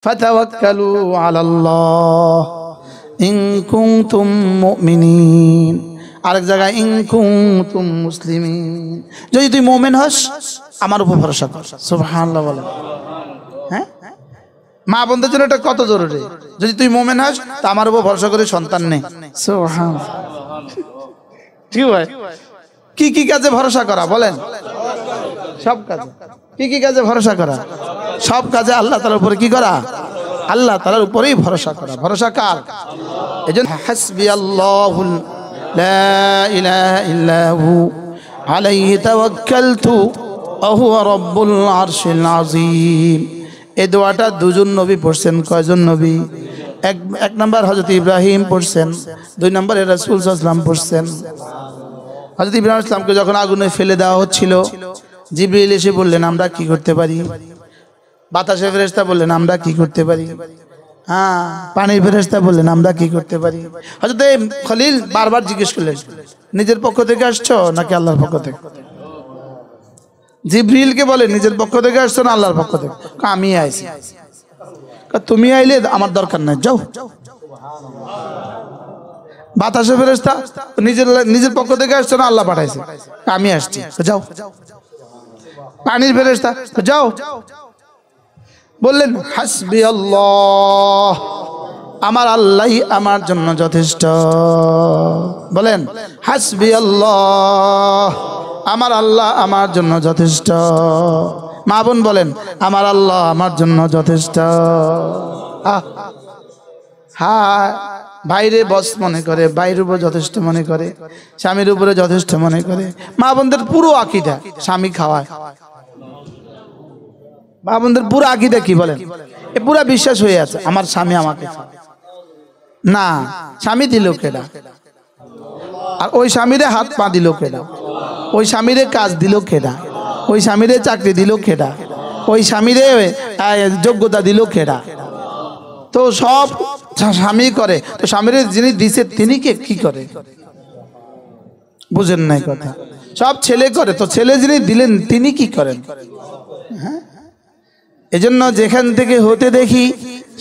ফাতাওয়াক্কালু আলাল্লাহ in কুনতুম মুমিনিন। আরেক জায়গায় ইন কুনতুম মুসলিমিন, যদি তুই মুমিন হস আমার উপর ভরসা কর। সুবহানাল্লাহ বলেন। হ্যাঁ, মা বোনদের জন্য এটা কত জরুরি। যদি তুই মুমিন হস তা আমার উপর ভরসা করে সন্তান নে। সুবহানাল্লাহ। ঠিক ভাই, কি কি কাজে ভরসা করা বলেন? সব কাজে। কি কি কাজে ভরসা করা? সব কাজে আল্লাহ তাআলার উপরে কি করা? আল্লাহ তাআলার উপরেই ভরসা করা। ভরসা কার? এজন্য হাসবিয়াল্লাহু লা ইলাহা ইল্লা হু আলাইহি তাওয়াক্কালতু ওয়া হুয়া রাব্বুল আরশিল আযীম। এই দোয়াটা দুজন নবী পড়ছেন। কয়জন নবী? এক নাম্বার হযরত ইব্রাহিম পড়ছেন, দুই নম্বরে রাসূল সাল্লাল্লাহু আলাইহি ওয়াসাল্লাম পড়ছেন। হযরত ইব্রাহিম ইসলামকে যখন আগুনে ফেলে দেওয়া হচ্ছিল, জিবরিল এসে বললেন আমরা কি করতে পারি? বাতাসের ফেরেশতা বললেন আমরা কি করতে পারি? হ্যাঁ, পানির ফেরেশতা বললেন আমরা কি করতে পারি? হযরত খলিল বারবার জিজ্ঞেস করলেন নিজের পক্ষ থেকে আসছো নাকি আল্লাহর পক্ষ থেকে? জিবরিলকে বলে নিজের পক্ষ থেকে আসছো না আল্লাহর পক্ষ থেকে? আমি আইছি। তুমি আইলে আমার দরকার নাই, যাও। বাতাসে ফেরেশতা নিজের পক্ষ থেকে আসছে না আল্লাহ পাঠাইছে? আমি আসছি, যাও। পানির ফেরেশতা যাও। বললেন হাসবি আল্লাহ, আমার আল্লাহই আমার জন্য যথেষ্ট। বলেন হাসবি আল্লাহ, আমার আল্লাহ আমার জন্য যথেষ্ট। মা বোন বলেন আমার আল্লাহ আমার জন্য যথেষ্ট। হ্যাঁ, বাইরে বস মনে করে, বাইরের উপর যথেষ্ট মনে করে, স্বামীর উপরে যথেষ্ট মনে করে। মা বোনদের পুরো আকীদা স্বামী খাওয়ায়। মা বোনদের পুরো আকীদা কি বলেন? এ পুরো বিশ্বাস হয়ে আছে আমার স্বামী আমাকে খাওয়ায়। না, স্বামী দিল কেডা? আর ওই স্বামীরে হাত পা দিল কেডা? ওই স্বামীরে কাজ দিল কেডা? ওই স্বামীরে চাকরি দিল কেডা? ওই স্বামীরে যোগ্যতা দিল কেডা? তো সব স্বামী করে। তো স্বামীর যিনি দিছে তিনি কি করে? বুঝেন নাই কথা? সব ছেলে করে। তো ছেলে যিনি দিলেন তিনি কি করেন? হ্যাঁ, এজন্য যেখান থেকে হতে দেখি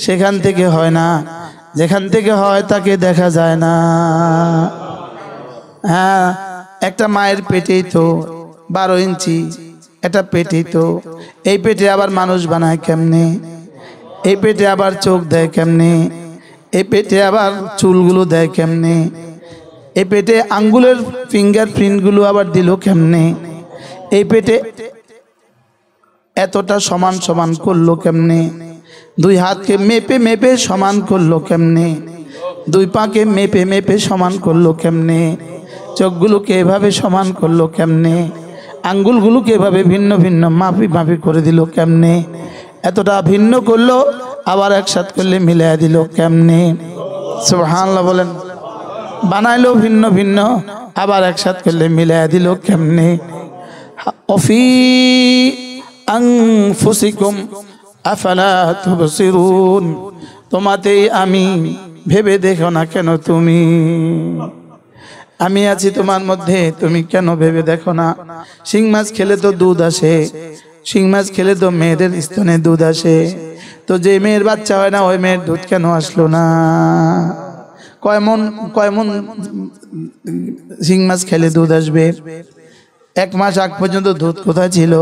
সেখান থেকে হয় না, যেখান থেকে হয় তাকে দেখা যায় না। হ্যাঁ, একটা মায়ের পেটেই তো 12 ইঞ্চি, একটা পেটেই তো। এই পেটে আবার মানুষ বানায় কেমনে? এই পেটে আবার চোখ দেয় কেমনে? এই পেটে আবার চুলগুলো দেয় কেমনে? এই পেটে আঙ্গুলের ফিঙ্গার প্রিন্টগুলো আবার দিল কেমনে? এই পেটে এতটা সমান সমান করলো কেমনে? দুই হাতকে মেপে মেপে সমান করলো কেমনে? দুই পাকে মেপে মেপে সমান করলো কেমনে? চোখগুলোকে এভাবে সমান করলো কেমনে? আঙ্গুলগুলোকে এভাবে ভিন্ন ভিন্ন মাপি মাপি করে দিল কেমনে? এতটা ভিন্ন করলো আবার একসাথে করলে মিলাই দিল কেমনে? সুবহানাল্লাহ বলেন। বানাইলো ভিন্ন ভিন্ন আবার একসাথে করলে মিলাই দিল কেমনে? অফি আনফুসিকুম আফালা তুবসিরুন, তোমাতেই আমি, ভেবে দেখো না কেন তুমি? আমি আছি তোমার মধ্যে, তুমি কেন ভেবে দেখো না? শিং মাছ খেলে তো দুধ আসে, শিং মাছ খেলে তো মেয়েদের স্তনে দুধ আসে। তো যে মেয়ের বাচ্চা হয় না ওই মেয়ের দুধ কেন আসলো না? কয় মন শিং মাছ খেলে দুধ আসবে? 1 মাস আগ পর্যন্ত দুধ কোথায় ছিল?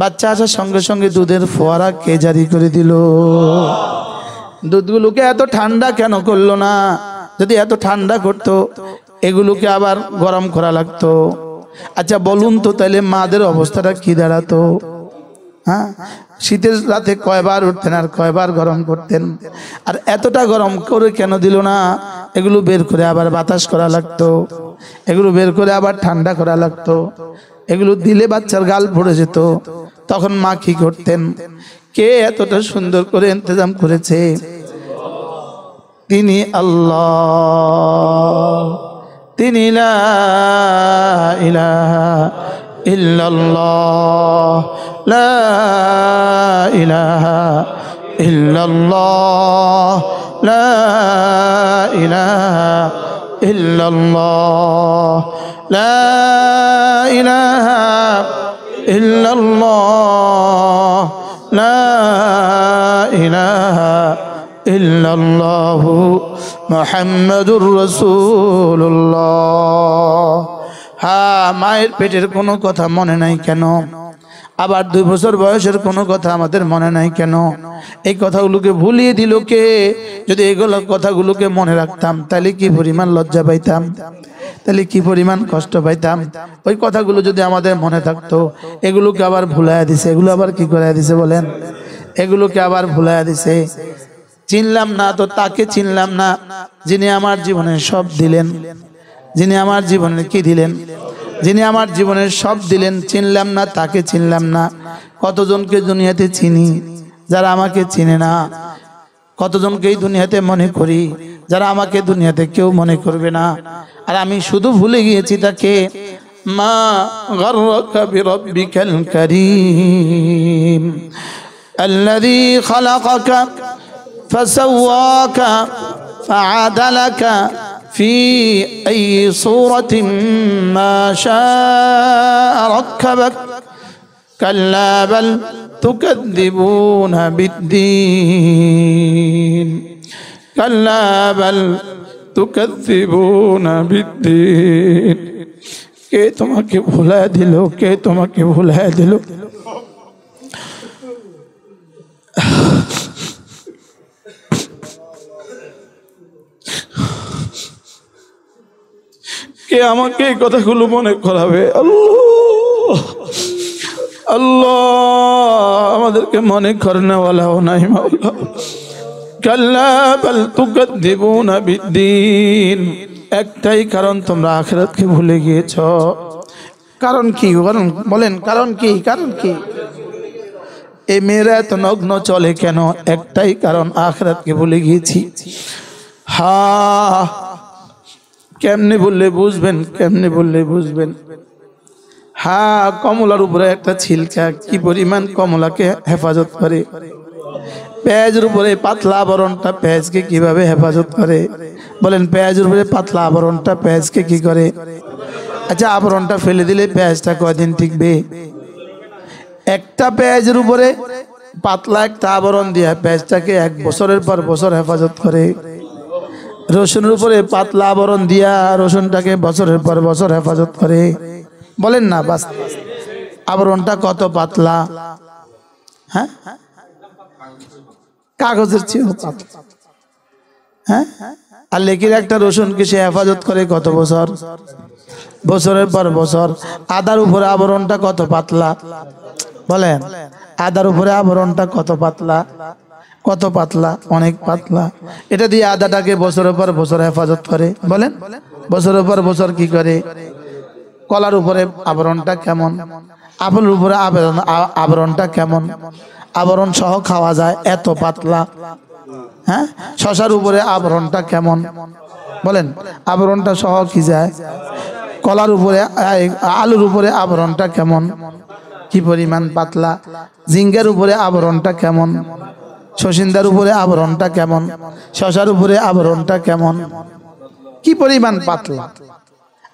বাচ্চা আসার সঙ্গে সঙ্গে দুধের ফোয়ারা কে জারি করে দিল? দুধগুলোকে এত ঠান্ডা কেন করলো না? যদি এত ঠান্ডা করতো এগুলোকে আবার গরম করা লাগতো। আচ্ছা বলুন তো তাহলে মাদের অবস্থাটা কি দাঁড়াতো? হ্যাঁ, শীতের রাতে কয়বার উঠতেন আর কয়বার গরম করতেন? আর এতটা গরম করে কেন দিল না? এগুলো বের করে আবার বাতাস করা লাগতো, এগুলো বের করে আবার ঠান্ডা করা লাগতো। এগুলো দিলে বাচ্চার গাল পড়ে যেত। তখন মা কি করতেন? কে এতটা সুন্দর করে ইন্তজাম করেছে? তিনি আল্লাহ, তিনি লা ইলাহা ইল্লাল্লাহ, লা ইলাহা ইল্লাল্লাহ, লা ইলাহা ইল্লাল্লাহ, লা ইলাহা ইল্লাল্লাহ, লা ইলাহা ইল্লাল্লাহু মুহাম্মাদুর রাসূলুল্লাহ। হ্যাঁ, মায়ের পেটের কোনো কথা মনে নাই কেন? আবার 2 বছর বয়সের কোনো কথা আমাদের মনে নাই কেন? এই কথাগুলোকে ভুলিয়ে দিল কে? যদি এগুলো কথাগুলোকে মনে রাখতাম তাহলে কি পরিমাণ লজ্জা পাইতাম, তাহলে কি পরিমাণ কষ্ট পাইতাম। ওই কথাগুলো যদি আমাদের মনে থাকতো, এগুলোকে আবার ভুলাইয়া দিছে। এগুলো আবার কি করাইয়া দিছে বলেন? এগুলোকে আবার ভুলাইয়া দিছে। চিনলাম না তো তাকে চিনলাম না যিনি আমার জীবনে সব দিলেন, যিনি আমার জীবনে কি দিলেন, যিনি আমার জীবনের সব দিলেন। চিনলাম না তাকে চিনলাম না। কতজনকে দুনিয়াতে চিনি যারা আমাকে চিনে না, কতজনকে এই দুনিয়াতে মনে করি যারা আমাকে দুনিয়াতে কেউ মনে করবে না। আর আমি শুধু ভুলে গিয়েছি তাকে। মা গররাকা বিরব্বিকাল কারীম আল্লাযী খালাকাকা ফাসাওয়াকা ফাআদালাকা في أي صورة ما شاء ركبك كلا بل تكذبون بالدين كلا بل تكذبون بالدين কে তোমাকে ভুলায় দিল, কে তোমাকে ভুলায় দিল? কে আমাকে এই কথাগুলো মনে করাবে? আল্লাহ আল্লাহ, আমাদেরকে মনে করানোওয়ালাও নাই মাওলা। কাল্লা বাল তুকাদ্দিবুনা বিদ্দীন। একটাই কারণ, তোমরা আখিরাতকে ভুলে গিয়েছ। কারণ কি? কারণ বলেন, কারণ কি? কারণ কি? এই মেয়েরা এত নগ্ন চলে কেন? একটাই কারণ, আখিরাতকে ভুলে গিয়েছি। হ্যাঁ, কেমনে বললে বুঝবেন? কেমনে বললে বুঝবেন? হ্যাঁ, কমলার উপরে একটা ছিলকা কি পরিমাণ কমলাকে হেফাজত করে। পেঁয়াজের উপরে পাতলা আবরণটা পেঁয়াজকে কিভাবে হেফাজত করে? বলেন, পেঁয়াজের উপরে পাতলা আবরণটা পেঁয়াজকে কি করে? আচ্ছা, আবরণটা ফেলে দিলে পেঁয়াজটা কয়দিন টিকবে? একটা পেঁয়াজের উপরে পাতলা একটা আবরণ দিয়া পেঁয়াজটাকে 1 বছরের পর বছর হেফাজত করে। রসুনের উপরে পাতলা আবরণ দিয়া রসুনটাকে বছরের পর বছর হেফাজত করে। বলেন না, বাস আবরণটা কত পাতলা? হ্যাঁ, কাগজের চেয়েও পাতলা। হ্যাঁ, আর লেকির একটা রসুনকে সে হেফাজত করে কত বছর? বছরের পর বছর। আদার উপরে আবরণটা কত পাতলা? বলেন, আদার উপরে আবরণটা কত পাতলা? কত পাতলা? অনেক পাতলা। এটা দিয়ে আদাটাকে বছরের পর বছর হেফাজত করে। বলেন, বছরের পর বছর কি করে? কলার উপরে আবরণটা কেমন? আপেলের উপরে আবরণটা কেমন? আবরণ সহ খাওয়া যায়, এত পাতলা। হ্যাঁ, শশার উপরে আবরণটা কেমন? বলেন, আবরণটা সহ কি যায়? কলার উপরে, আলুর উপরে আবরণটা কেমন? কি পরিমাণ পাতলা। ঝিঙ্গার উপরে আবরণটা কেমন? শশিন্দার উপরে আবরণটা কেমন? শশার উপরে আবরণটা কেমন? কি পরিমাণ পাতলা।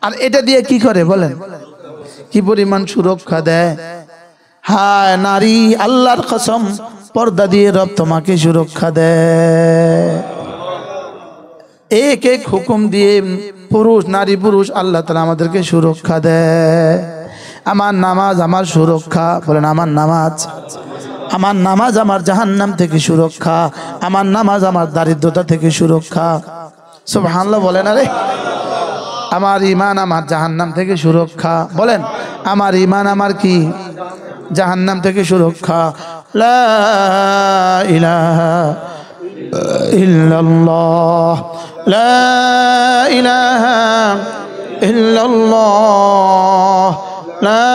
আর এটা দিয়ে কি করে বলেন? কি পরিমাণ সুরক্ষা দেয়। হায় নারী, আল্লাহর কসম, পর্দা দিয়ে রব তোমাকে সুরক্ষা দেয়। এক এক হুকুম দিয়ে পুরুষ, নারী, পুরুষ আল্লাহ তাআলা আমাদেরকে সুরক্ষা দেয়। আমার নামাজ আমার সুরক্ষা। বলেন, আমার নামাজ, আমার নামাজ আমার জাহান্নাম থেকে সুরক্ষা। আমার নামাজ আমার দারিদ্রতা থেকে সুরক্ষা। সুবহানাল্লাহ বলেন। আরে আমার ঈমান আমার জাহান্নাম থেকে সুরক্ষা। বলেন, আমার ঈমান আমার কি? জাহান্নাম থেকে সুরক্ষা। লা ইলাহা ইল্লাল্লাহ, লা ইলাহা ইল্লাল্লাহ, লা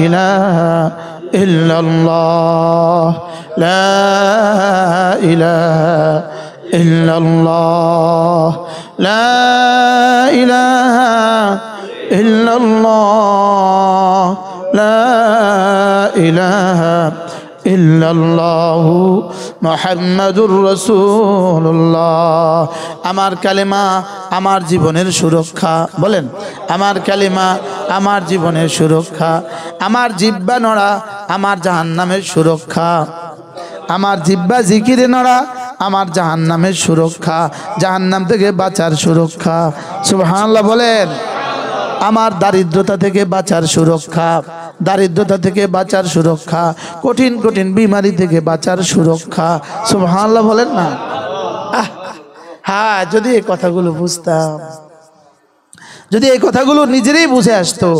ইলাহা ইল্লাল্লাহ, লা ইলাহা ইল্লাল্লাহ, লা ইলাহা ইল্লাল্লাহ, লা ইলাহা ইল্লাল্লাহু মুহাম্মাদুর রাসূলুল্লাহ। আমার কালেমা আমার জীবনের সুরক্ষা। বলেন, আমার কালেমা আমার জীবনের সুরক্ষা। আমার জিহ্বা নড়া আমার জাহান্নামের সুরক্ষা। আমার জিহ্বা জিকিরে নড়া আমার জাহান্নামের সুরক্ষা, জাহান্নাম থেকে বাঁচার সুরক্ষা। সুবহানাল্লাহ বলেন। আমার দারিদ্রতা থেকে বাঁচার সুরক্ষা, দারিদ্রতা থেকে বাঁচার সুরক্ষা, কঠিন কঠিন বিমারি থেকে বাঁচার সুরক্ষা। সুবহানাল্লাহ বলেন না। হ্যাঁ, যদি এই কথাগুলো বুঝতাম, যদি এই কথাগুলো নিজেরই বুঝে আসতো,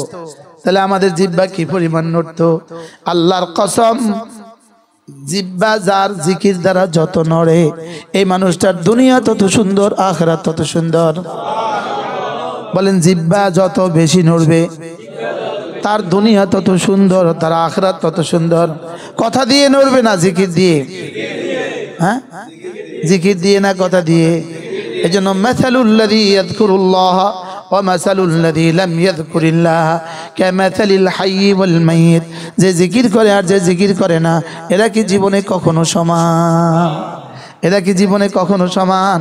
তাহলে আমাদের জিহ্বা কি পরিমাণ নড়তো। আল্লাহর কসম, জিহ্বা যার জিকির দ্বারা যত নড়ে, এই মানুষটার দুনিয়া তত সুন্দর, আখিরাত তত সুন্দর। বলেন, জিহ্বা যত বেশি নড়বে তার দুনিয়া তত সুন্দর, তার আখিরাত তত সুন্দর। কথা দিয়ে নড়বে না, জিকির দিয়ে। হ্যাঁ, জিকির দিয়ে না, কথা দিয়ে। এজন্য মাসালুল্লাযী ইয়াযকুরুল্লাহ ওয়া মাসালুল্লাযী লাম ইয়াযকুরিল্লাহ কামাসালিল হাইয়্যি ওয়াল মাইয়িত। যে জিকির করে আর যে জিকির করে না, এরা কি জীবনে কখনো সমান? এরা কি জীবনে কখনো সমান?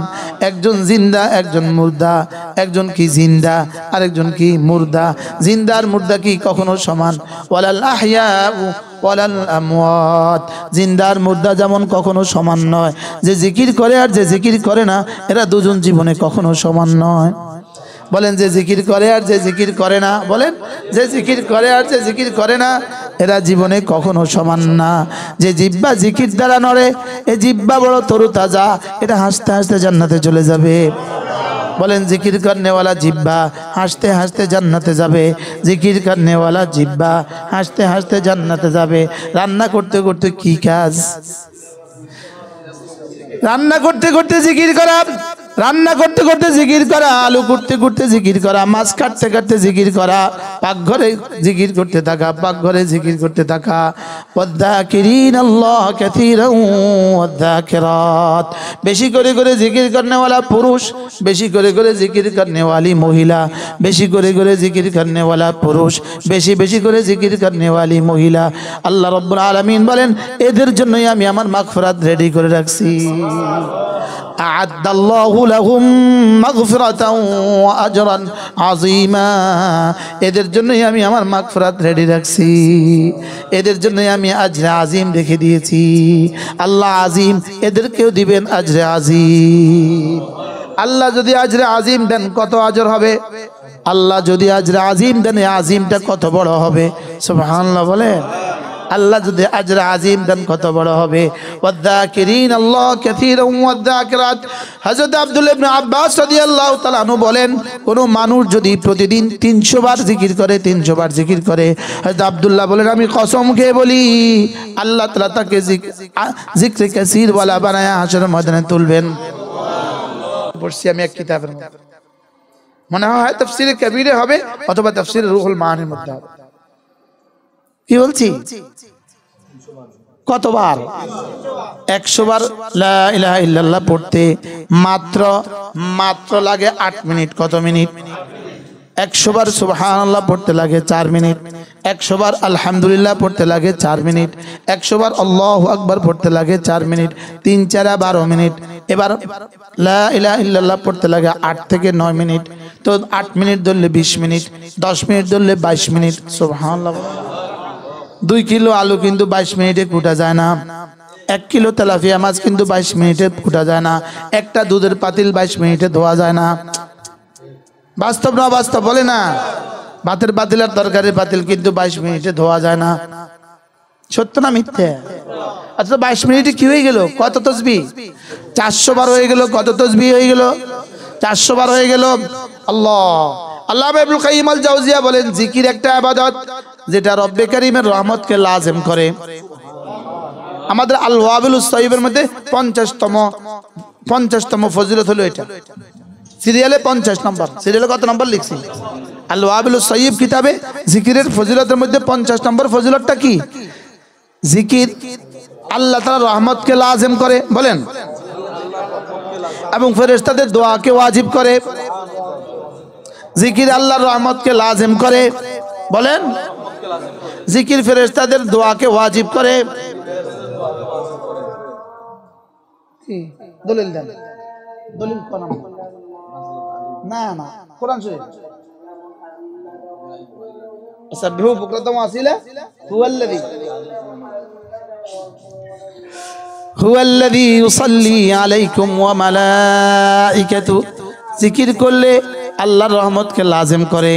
একজন জিন্দা, একজন মুর্দা। একজন কি জিন্দা, আরেকজন কি মুর্দা। জিন্দা আর মুর্দা কি কখনো সমান? ওয়ালাল আহইয়াউ ওয়ালাল আমওয়াত। জিন্দা আর মুর্দা যেমন কখনো সমান নয়। যে জিকির করে আর যে জিকির করে না, এরা দুজন জীবনে কখনো সমান নয়। বলেন, যে জিকির করে আর যে জিকির করে না, বলেন, যে জিকির করে আর যে জিকির করে না, এরা জীবনে কখনো সমান না। যে জিহ্বা জিকির দ্বারা নড়ে, এই জিহ্বা বড় তরুতাজা, এটা হাসতে হাসতে জান্নাতে চলে যাবে। বলেন, জিকির করনেওয়ালা জিহ্বা হাসতে হাসতে জান্নাতে যাবে। জিকির করনেওয়ালা জিহ্বা হাসতে হাসতে জান্নাতে যাবে। রান্না করতে করতে কি কাজ? রান্না করতে করতে জিকির করা, রান্না করতে করতে জিকির করা, আলু কুটতে কুটতে জিকির করা, মাছ কাটতে কাটতে জিকির করা, পাকঘরে জিকির করতে থাকা, পাকঘরে জিকির করতে থাকা। ওয়াযাকিরিনাল্লাহ কাসীরান ওয়াযাকিরাত। বেশি করে করে জিকির করনেওয়ালা পুরুষ, বেশি করে করে জিকির করনেওয়ালি মহিলা, বেশি করে করে জিকির করনেওয়ালা পুরুষ, বেশি বেশি করে জিকির করনেওয়ালি মহিলা। আল্লাহ রাব্বুল আলামিন বলেন, এদের জন্যই আমি আমার মাগফিরাত রেডি করে রাখছি। আ'আদ্দাল্লাহু লাহুম মাগফিরাতাও ওয়া আজরান আযীমা। এদের জন্যই আমি আমার মাগফিরাত রেডি রাখছি, এদের জন্যই আমি আজরে আজিম রেখে দিয়েছি। আল্লাহ আজিম, এদেরকেও দিবেন আজরে আজিম। আল্লাহ যদি আজরে আজিম দেন, কত আজর হবে? আল্লাহ যদি আজরে আজিম দেন, এই আজিমটা কত বড় হবে? সুবহানাল্লাহ বলেন। আল্লাহ যদি আজর আজিম দেন, কত বড় হবে। ওয়াযাকিরিন আল্লাহ কাসীরান ওয়াযাকিরাত। হযরত আব্দুল্লাহ ইবনে আব্বাস রাদিয়াল্লাহু তাআলা আনহু বলেন, কোন মানুষ যদি প্রতিদিন 300 বার জিকির করে, 300 বার জিকির করে, হযরত আব্দুল্লাহ বলেন, আমি কসম খেয়ে বলি, আল্লাহ তাআলা তাকে জিকরে কাসীর ওয়ালা বানায়া হাশরের ময়দানে তুলবেন। পড়ছি আমি এক কিতাবের মধ্যে, মনে হয় তাফসীরে কবিরে হবে অথবা তাফসীরে রুহুল মাআনির মধ্যে হবে। কি বলছি? কতবার? 100 বার লা ইলাহা ইল্লাল্লাহ পড়তে মাত্র মাত্র লাগে 8 মিনিট। কত মিনিট? 100 বার সুবহানাল্লাহ পড়তে লাগে 4 মিনিট। 100 বার আলহামদুলিল্লাহ পড়তে লাগে 4 মিনিট। 100 বার আল্লাহু আকবার পড়তে লাগে 4 মিনিট। 3 4 12 মিনিট। এবার লা ইলাহা ইল্লাল্লাহ পড়তে লাগে 8 থেকে 9 মিনিট। তো 8 মিনিট ধরলে 20 মিনিট, 10 মিনিট ধরলে 22 মিনিট। সুবহানাল্লাহ। 2 কিলো আলু কিন্তু 22 মিনিটে কুটা যায় না। 1 কিলো তেলাপিয়া মাছ কিন্তু 22 মিনিটে কুটা যায় না। একটা দুধের পাতিল 22 মিনিটে ধোয়া যায় না। বাস্তব না বাস্তব? বলে না। ভাতের পাতিল আর তরকারির পাতিল কিন্তু 22 মিনিটে ধোয়া যায় না। সত্য না মিথ্যে? আচ্ছা, 22 মিনিটে কি হয়ে গেল? কত তাসবিহ? 400 বার হয়ে গেল। কত তাসবিহ হয়ে গেল? 400 বার হয়ে গেল। আল্লাহ আল্লাহ ইবনুল কাইয়িম আল জাওজিয়া বলেন, জিকির একটা ইবাদত যেটা রব্বে কারীমের রহমতকে লাজিম করে। আমাদের আল ওয়াবিলুস সাইয়্যিবের মধ্যে 50তম ফজিলত হলো এটা। সিরিয়ালে 50 নম্বর। সিরিয়ালে কত নম্বর লিখছি? আল ওয়াবিলুস সাইয়্যিব কিতাবে জিকিরের ফজিলতের মধ্যে 50 নম্বর ফজিলতটা কি? জিকির আল্লাহ তাআলার রহমতকে লাজিম করে, বলেন, এবং ফেরেশতাদের দোয়াকে ওয়াজিব করে। জিকির আল্লাহর রহমতকে লাজিম করে, বলেন। জিকির ফেরেশতাদের দোয়াকে ওয়াজিব করে। দলিল দেন। দলিল কোন? না না, কোরআন শরীফ। সাব্বিহু বুকরাতাও আসিলা হুয়াল্লাযী। হুয়াল্লাযী ইউসাল্লি আলাইকুম ওয়া মালাইকাতু, জিকির করলে আল্লাহর রহমতকে লাজিম করে।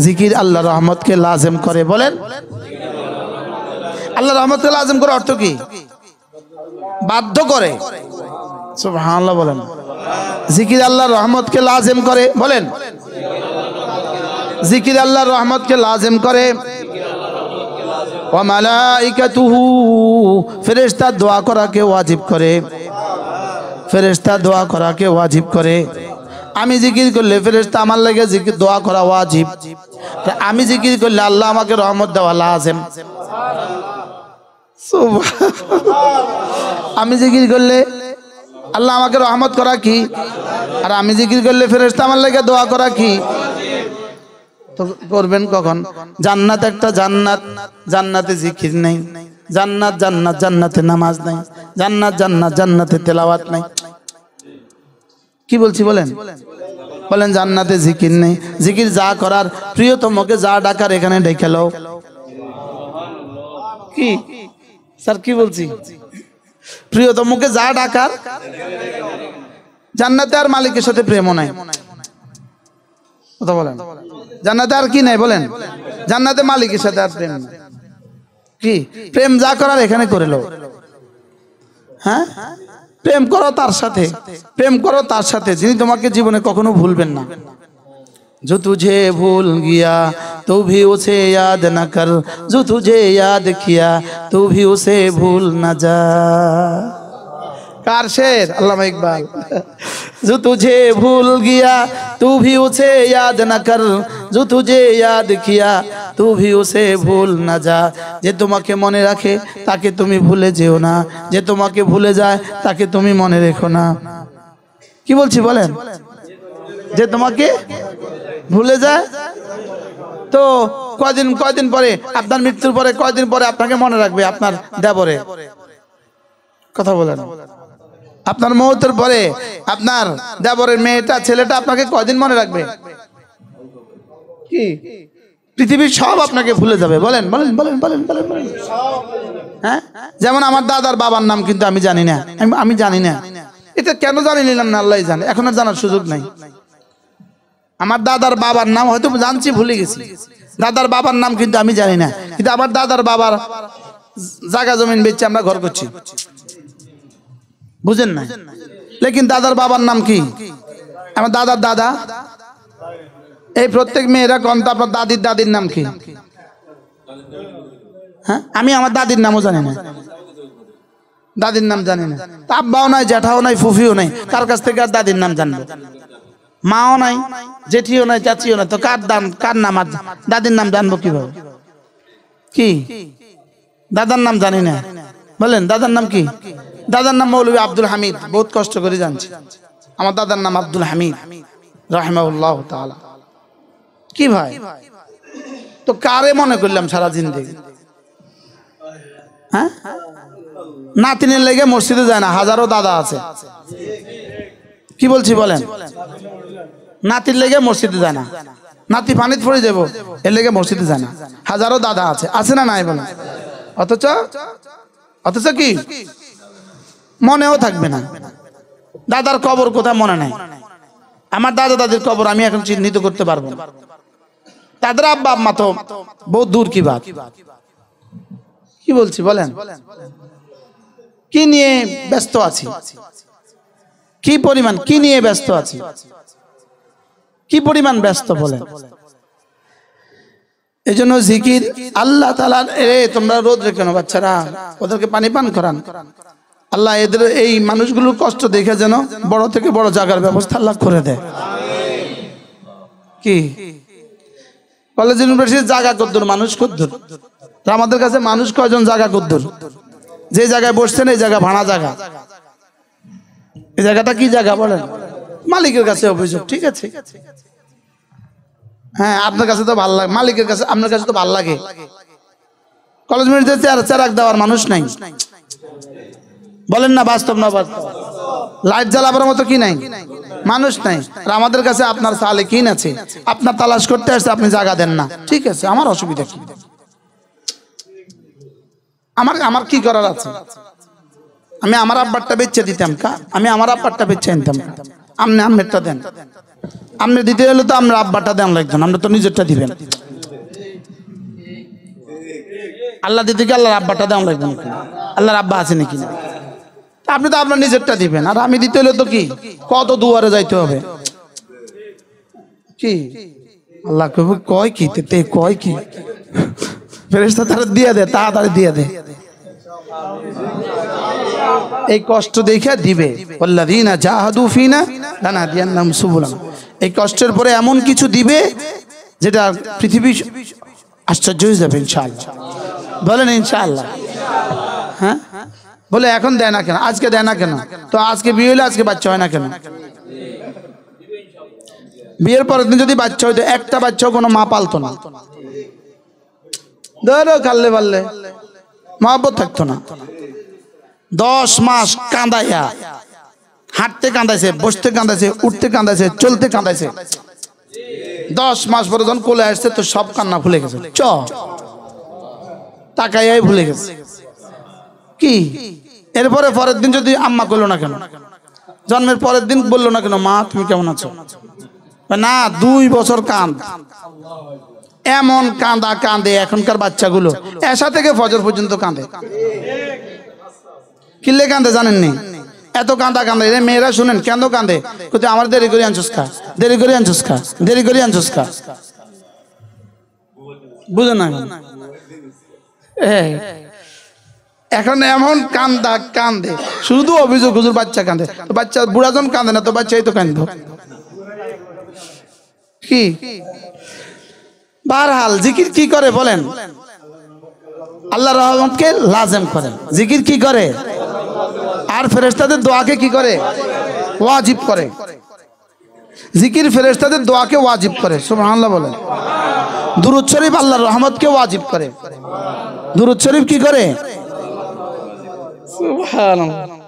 জিকির আল্লাহর রহমতকে লাজিম করে। বলেন, আল্লাহর রহমতকে লাজিম করে অর্থ কি? বাধ্য করে। সুবহানাল্লাহ বলেন। জিকির আল্লাহর রহমতকে লাজিম করে। বলেন, জিকির আল্লাহর রহমতকে লাজিম করে। ওয়া মালাইকাতুহু, ফেরেশতা দোয়া করাকে ওয়াজিব করে। ফেরেশতা দোয়া করাকে ওয়াজিব করে। আমি জিকির করলে ফেরেশতা আমার লাগে জিকির দোয়া করা ওয়াজিব। আমি জিকির করলে আল্লাহ আমাকে রহমত দেওয়া লাজিম। আমি জিকির করলে আল্লাহ আমাকে রহমত করা কি, আর আমি জিকির করলে ফেরেশতা আমার লাগে দোয়া করা কি? তো করবেন কখন? জান্নাত একটা জান্নাত, জান্নাতে জিকির নেই। জান্নাত জান্নাত, জান্নাতে নামাজ নাই। জান্নাত জান্নাত, জান্নাতে তেলাওয়াত নাই। কি বলছি বলেন? বলেন জান্নাতে জিকির নেই। জিকির যা করার, প্রিয়তমকে যা ডাকার এখানে ডেকে লও। কি স্যার কি বলছি? প্রিয়তমকে যা ডাকার, জান্নাতে আর মালিকের সাথে প্রেমও নাই। কথা বলেন, জান্নাতে আর কি নাই? বলেন, জান্নাতে মালিকের সাথে আর প্রেম নাই। কি প্রেম যা করার এখানে করে লো। হ্যাঁ, প্রেম করো তার সাথে, প্রেম করো তার সাথে যিনি তোমাকে জীবনে কখনো ভুলবেন না। जो तुझे भूल गया तो भी उसे याद न कर, जो तुझे याद किया तो भी उसे भूल न जा। कार शेर अल्लामा इकबाल। जो तुझे भूल गया तू भी उसे याद न कर, जो तुझे याद किया तू भी उसे भूल न जा। যে তোমাকে মনে রাখে তাকে তুমি ভুলে যেও না, যে তোমাকে ভুলে যায় তাকে তুমি মনে রেখো না। কি বলছি বলেন? যে তোমাকে ভুলে যায় তো কয়দিন পরে, আপনার মৃত্যুর পরে কয়দিন পরে আপনাকে মনে রাখবে আপনার দেবরে। কথা বলেন, আপনার মওতের পরে আপনার দেবরের মেয়েটা ছেলেটা আপনাকে কয়দিন মনে রাখবে? কি পৃথিবীর সব আপনাকে ভুলে যাবে। বলেন বলেন বলেন বলেন বলেন বলেন। হ্যাঁ, যেমন আমার দাদার বাবার নাম কিন্তু আমি জানি না। আমি জানি না, এটা কেন জানি নিলাম না, আল্লাহই জানে। এখন আর জানার সুযোগ নাই। আমার দাদার বাবার নাম হয়তো জানছি, ভুলে গেছি। দাদার বাবার নাম কিন্তু আমি জানি না। কিন্তু আমার দাদার বাবার জায়গা জমিন বেচে আমরা ঘর করছি, বুঝেন না? লেকিন দাদার বাবার নাম কি? আমার দাদার দাদা। এই প্রত্যেক মেয়েরা কোন আপনার দাদির দাদির নাম কি? হ্যাঁ, আমি আমার দাদির নামও জানি না, দাদির নাম জানি না। আব্বাও নাই, জ্যাঠাও নাই, ফুফিও নাই, কার কাছ থেকে আর দাদির নাম জানবো? মাও নাই, জেঠিও নাই, চাচিও নাই, তো কার নাম আর দাদির নাম জানবো কিভাবে? কি দাদার নাম জানি না? বলেন দাদার নাম কি? দাদার নাম মৌলভী আব্দুল হামিদ। বহুত কষ্ট করে জানছি আমার দাদার নাম আব্দুল হামিদ রাহিমাহুল্লাহ তাআলা। কি ভাই, তো কারে মনে করলাম সারা জিন্দেগি? হ্যাঁ, নাতিনের লেগে মসজিদে যায় না, হাজারো দাদা আছে। কি বলছি বলেন? নাতির লেগে মসজিদে যায় না, নাতি পানিতে পড়ে যাবো এর লেগে মসজিদে যায় না, হাজারো দাদা আছে। আছে না নাই বলেন? অথচ কি মনেও থাকবে না। দাদার কবর কোথায় মনে নাই। আমার দাদা দাদির কবর আমি এখন চিহ্নিত করতে পারবো না। তাদের আব্বা আম্মা তো বহুত দূর কি বাত। কি বলছি বলেন? কি নিয়ে ব্যস্ত আছি, কি পরিমাণ, কি নিয়ে ব্যস্ত আছি, কি পরিমাণ ব্যস্ত বলেন? এই জন্য জিকির আল্লাহ তাআলা। তোমরা রোদ রেখে না বাচ্চারা, ওদেরকে পানি পান করান। আল্লাহ এদের এই মানুষগুলোর কষ্ট দেখে যেন বড় থেকে বড় জায়গার ব্যবস্থা আল্লাহ করে দেয়। কি কলেজ ইউনিভার্সিটির জায়গা কদ্দুর, মানুষ কদ্দুর? আমাদের কাছে মানুষ কয়জন, জায়গা কদ্দুর? যে জায়গায় বসছেন এই জায়গা ভাড়া জায়গা। এই জায়গাটা কি জায়গা বলেন? মালিকের কাছে অভিযোগ। ঠিক আছে, হ্যাঁ, আপনার কাছে তো ভালো লাগে, মালিকের কাছে, আপনার কাছে তো ভালো লাগে। কলেজ ইউনিভার্সিটিতে চেরাক দেওয়ার মানুষ নাই, বলেন না? বাস্তব না বাস্তব? লাইট জ্বালাবার মতো কি নাই? মানুষ নাই। আর আমাদের কাছে আপনার সালেকিন আছে, আপনার তালাশ করতে আসছে, আপনি জায়গা দেন না। ঠিক আছে, আমার অসুবিধা কি? আমার কি করার আছে? আমি আমার আব্বারটা বেচে দিতাম কা, আমি আমার আব্বারটা বেচে আনতাম। আপনি আমেরটা দেন, আপনি দিতে হলে তো আমরা আব্বারটা দেন লাগবেন, আমরা তো নিজেরটা দিবেন। আল্লাহ দিতে কি আল্লাহর আব্বাটা দেন লাগবেন? আল্লাহর আব্বা আছে নাকি না? আপনি তো আপনার নিজেরটা দিবেন, আর আমি দিতে হলে তো কি কত দুয়ারে যাইতে হবে কি? আল্লাহ কয় কি তে কয় কি? ফেরেশতা তারা দিয়ে দে, তাড়াতাড়ি দিয়ে দে। এই কষ্ট দেখে দিবে, ওয়াল্লাযীনা জাহাদু ফিনা লানাহদিয়ান্নাহুম সুবুলানা। এই কষ্টের পরে এমন কিছু দিবে যেটা পৃথিবী আশ্চর্য হয়ে যাবে ইনশাআল্লাহ। বলেন ইনশাআল্লাহ। হ্যাঁ বলে এখন দেয় না কেন, আজকে দেয় না কেন? তো আজকে বিয়ে হলে আজকে বাচ্চা হয় না কেন? বিয়ের পরের দিন যদি বাচ্চা হইতো, একটা বাচ্চাও কোনো মা পালতো না, ধরো কাললে পারলে মহব্বত থাকতো না। 10 মাস কাঁদাইয়া, হাঁটতে কাঁদাইছে, বসতে কাঁদাইছে, উঠতে কাঁদাইছে, চলতে কাঁদাইছে। 10 মাস পরে যখন কোলে আসছে তো সব কান্না ভুলে গেছে, তাকাইয়াই ভুলে গেছে কি। এরপরে পরের দিন যদি আম্মা করলো না কেন, জন্মের পরের দিন বললো না কেন মা তুমি কেমন আছো, না 2 বছর কাঁদ। এমন কাঁদা কাঁদে এখনকার বাচ্চাগুলো, এসা থেকে ফজর পর্যন্ত কাঁদে। কিল্লে কাঁদে জানেননি? এত কাঁদা কাঁদে। মেয়েরা শুনেন কেন কাঁদে? কোথায় আমার দেরি করে আনছস খা, দেরি করে আনছস খা, দেরি করে আনছস খা। বুঝে না এখন এমন কান্দা কান্দে, শুধু অভিযোগ হুজুর বাচ্চা কাঁদে। তো বাচ্চা বুড়াজন কাঁদে না, তো বাচ্চাই তো কাঁদব কি। বারহাল জিকির কি করে বলেন? আল্লাহর রহমতকে লাজেম করেন। জিকির কি করে? আর ফেরেশতাদের দোয়াকে কি করে? ওয়াজিব করে। জিকির ফেরেশতাদের দোয়াকে ওয়াজিব করে। সুবহানাল্লাহ বলেন। দুরূদ শরীফ আল্লাহর রহমতকে ওয়াজিব করে। দুরূদ শরীফ কি করে? সুবহানাল্লাহ।